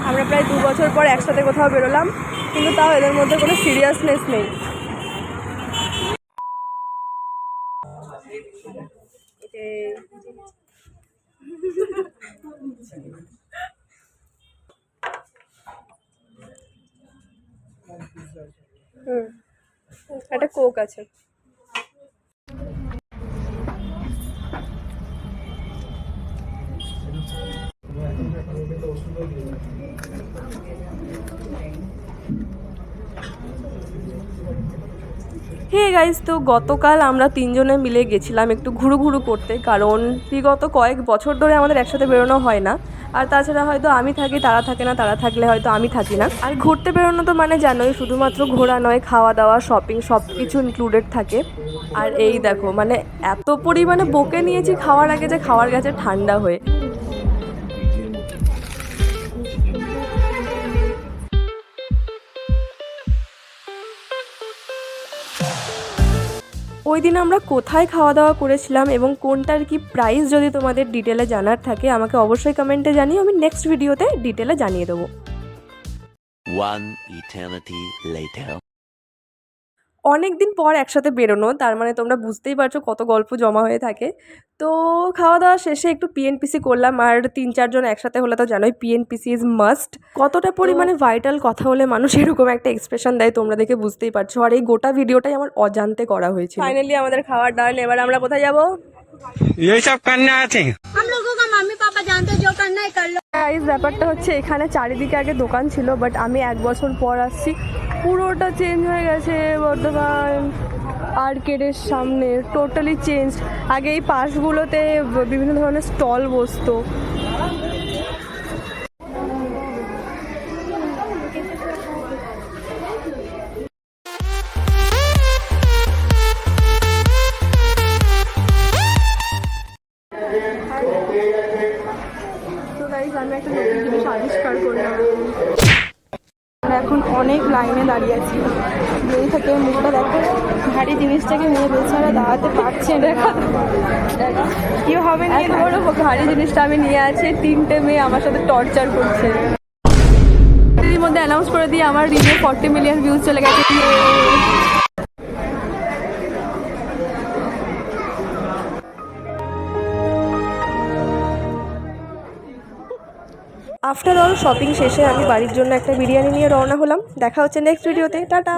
আমরা প্রায় 2 বছর পর একসাথে কোথাও বেরোলাম, কিন্তু তাও এদের মধ্যে কোনো সিরিয়াসনেস নেই। একটা কোক আছে। হে গাইস, তো গতকাল আমরা 3 জনে মিলে গেছিলাম একটু ঘুরু করতে, কারণ বিগত কয়েক বছর ধরে আমাদের একসাথে বেরোনো হয় না। আর তাছাড়া হয়তো আমি থাকি, তারা থাকে না, তারা থাকলে হয়তো আমি থাকি না। আর ঘুরতে বেরোনো তো মানে জানোই, শুধুমাত্র ঘোরা নয়, খাওয়া দাওয়া, শপিং সব কিছু ইনক্লুডেড থাকে। আর এই দেখো, মানে এত পরিমাণে বকে নিয়েছি খাওয়ার আগে যে খাওয়ার গেছে ঠান্ডা হয়ে। ওই দিন আমরা কোথায় খাওয়া দাওয়া করেছিলাম এবং কোনটার কি প্রাইস যদি তোমাদের ডিটেলে জানার থাকে আমাকে অবশ্যই কমেন্টে জানিয়ে, আমি নেক্সট ভিডিওতে ডিটেলে জানিয়ে দেবো। অনেক দিন পর একসাথে বেরোনো, তার মানে তোমরা বুঝতেই পারছো কত গল্প জমা হয়ে থাকে। তো খাওয়া দাওয়া শেষে একটু পিএনপিসি করলাম, আর 3-4 জন একসাথে হলে তো জানোই পিএনপিসি ইজ মাস্ট। কতটা পরিমাণে ভাইটাল কথা হলে মানুষ এরকম একটা এক্সপ্রেশন দেয় তোমরা দেখে বুঝতেই পারছো। আর এই গোটা ভিডিওটাই আমার অজান্তে করা হয়েছিল। ফাইনালি আমাদের খাওয়ার ডান। এবার আমরা কোথায় যাবো? यही सब करना आते हैं हम लोगों का, मम्मी पापा जानते जो करना है कर लो। গাইস, ব্যাপারটা হচ্ছে এখানে চারিদিকে আগে দোকান ছিল, বাট আমি 1 বছর পর আসছি, পুরোটা চেঞ্জ হয়ে গেছে। বর্ধমান আর্কেডের সামনে টোটালি চেঞ্জ। আগে এই পাশগুলোতে বিভিন্ন ধরনের স্টল বসতো। তো গাইস, আমি একটা নতুন জিনিস আবিষ্কার করলাম। এখন অনেক লাইনে দাঁড়িয়ে আছি। যেই থেকে মুখটা দেখো, ভারী জিনিসটাকে নিয়ে বেচারা দাঁড়াতে পারছে। দেখা কীভাবে নিয়ে বড় ভারী জিনিসটা আমি নিয়ে আছি। 3টে মেয়ে আমার সাথে টর্চার করছে। এর মধ্যে অ্যানাউন্স করে দিয়ে আমার রিলে 40 মিলিয়ন ভিউজ চলে গেছে। আফটার অল শপিং শেষে আমি বাড়ির জন্য একটা বিরিয়ানি নিয়ে রওনা হলাম। দেখা হচ্ছে নেক্সট ভিডিওতে। টাটা।